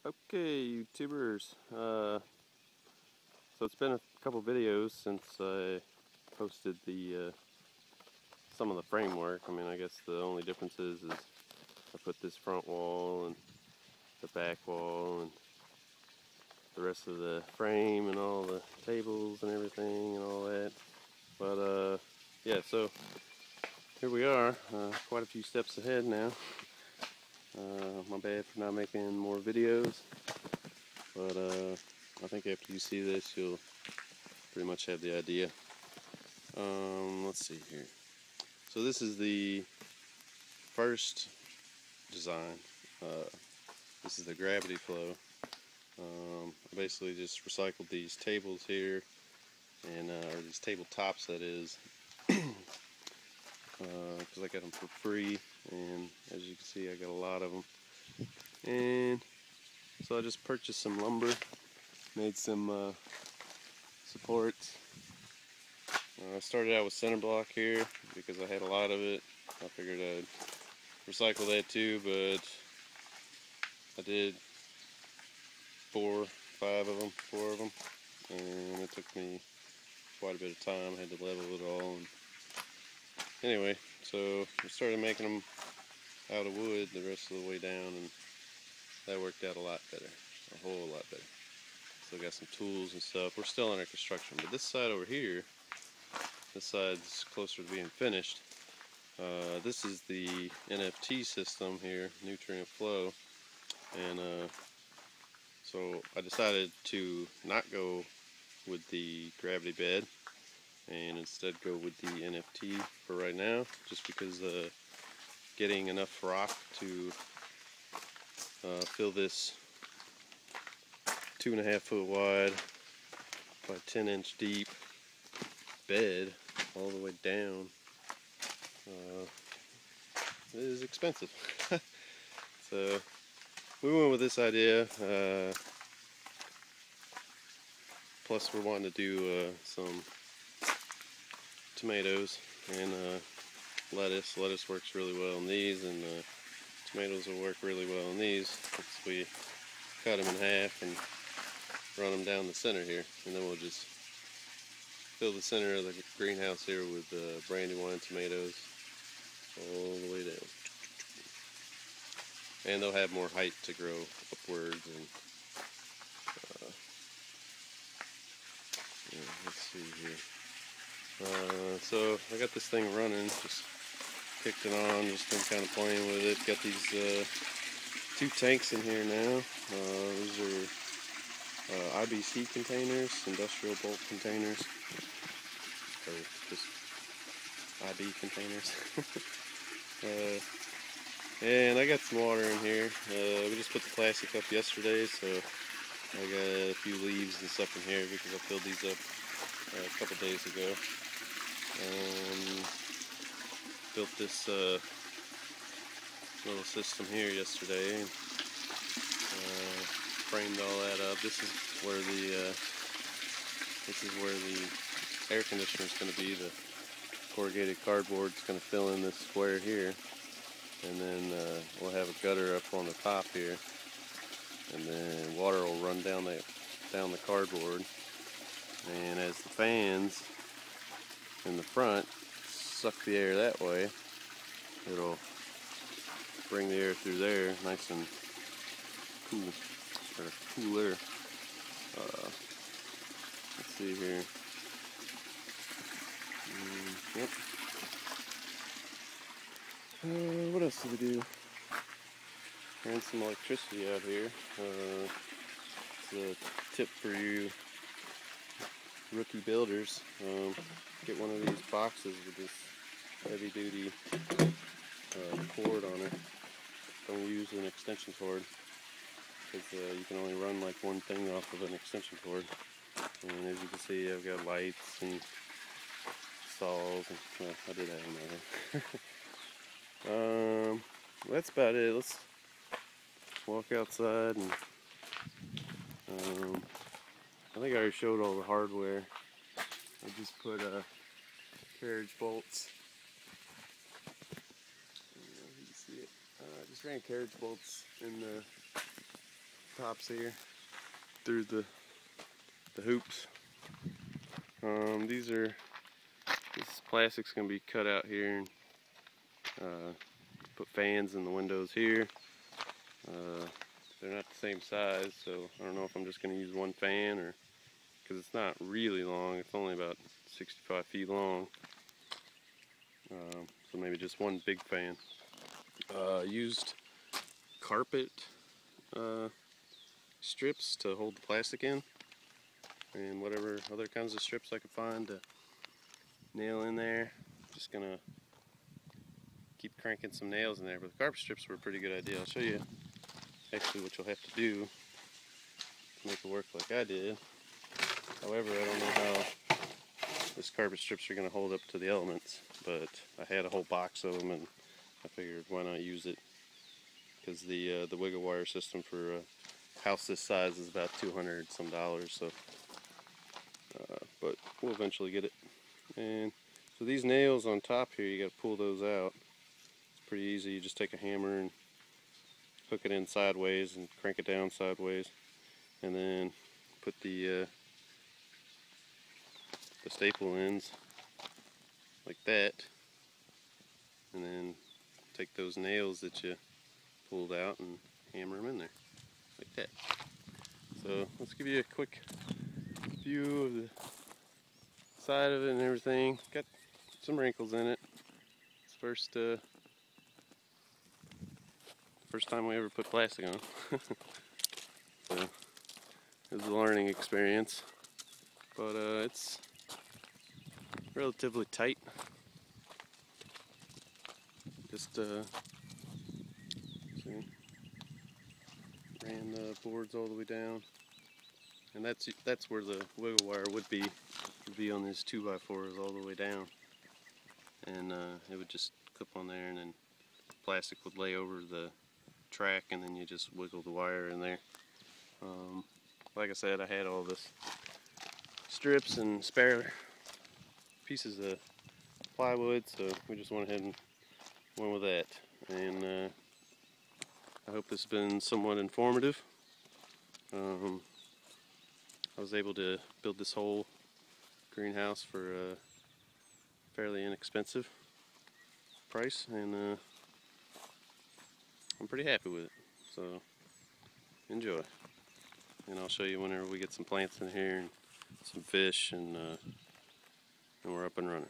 Okay, YouTubers. So it's been a couple videos since I posted the some of the framework. I mean, I guess the only difference is I put this front wall and the back wall and the rest of the frame and all the tables and everything and all that. But yeah, so here we are. Quite a few steps ahead now. My bad for not making more videos, but I think after you see this, you'll pretty much have the idea. Let's see here. So this is the first design. This is the gravity flow. I basically just recycled these tables here, and or these tabletops, that is, because I got them for free, and as you can see, I got a lot of them. And so I just purchased some lumber, made some supports. I started out with center block here because I had a lot of it. I figured I'd recycle that too, but I did four of them, and it took me quite a bit of time. I had to level it all. And anyway, so I started making them out of wood the rest of the way down, and that worked out a lot better, a whole lot better. Still got some tools and stuff. We're still under construction, but this side over here, this side's closer to being finished. This is the NFT system here, nutrient flow, and so I decided to not go with the gravity bed and instead go with the NFT for right now, just because getting enough rock to fill this 2.5 foot wide by 10-inch deep bed all the way down is expensive. So we went with this idea. Plus we're wanting to do some tomatoes and lettuce. Lettuce works really well in these, and tomatoes will work really well in these. Once we cut them in half and run them down the center here, and then we'll just fill the center of the greenhouse here with Brandywine tomatoes all the way down. And they'll have more height to grow upwards. And yeah, let's see here. So I got this thing running, just kicked it on, just been kind of playing with it. Got these 2 tanks in here now. These are IBC containers, industrial bulk containers, or just IB containers. And I got some water in here. We just put the plastic up yesterday, so I got a few leaves and stuff in here because I filled these up a couple days ago. Built this little system here yesterday. Framed all that up. This is where the air conditioner is going to be. The corrugated cardboard is going to fill in this square here, and then we'll have a gutter up on the top here, and then water will run down the cardboard. And as the fans in the front suck the air that way, it'll bring the air through there nice and cool, or cooler. Let's see here. Yep. What else did we do? Ran some electricity out here. It's a tip for you rookie builders. Get one of these boxes with this heavy duty cord on it. Don't use an extension cord, because you can only run like one thing off of an extension cord. And as you can see, I've got lights and stalls, and well, I did have them out here. That's about it. Let's walk outside, and I think I already showed all the hardware. I just put carriage bolts. You can see it. I just ran carriage bolts in the tops here through the hoops. This plastic's gonna be cut out here, and put fans in the windows here. They're not the same size, so I don't know if I'm just gonna use one fan, or because it's not really long. It's only about 65 feet long. So maybe just one big fan. Used carpet strips to hold the plastic in, and whatever other kinds of strips I could find to nail in there. Just gonna keep cranking some nails in there, but the carpet strips were a pretty good idea. I'll show you actually what you'll have to do to make it work like I did. However, I don't know how this carpet strips are going to hold up to the elements, but I had a whole box of them, and I figured why not use it, because the wiggle wire system for a house this size is about $200 some. So, but we'll eventually get it. And so these nails on top here, you got to pull those out. It's pretty easy. You just take a hammer and hook it in sideways and crank it down sideways, and then put the staple ends like that, and then take those nails that you pulled out and hammer them in there like that. So let's give you a quick view of the side of it and everything. Got some wrinkles in it. It's first time we ever put plastic on. So it was a learning experience, but it's relatively tight. Just see, ran the boards all the way down, and that's where the wiggle wire would be on these 2x4s all the way down, and it would just clip on there, and then plastic would lay over the track, and then you just wiggle the wire in there. Like I said, I had all this strips and spare pieces of plywood, so we just went ahead and went with that. And I hope this has been somewhat informative. I was able to build this whole greenhouse for a fairly inexpensive price, and I'm pretty happy with it. So enjoy, and I'll show you whenever we get some plants in here and some fish, and we're up and running.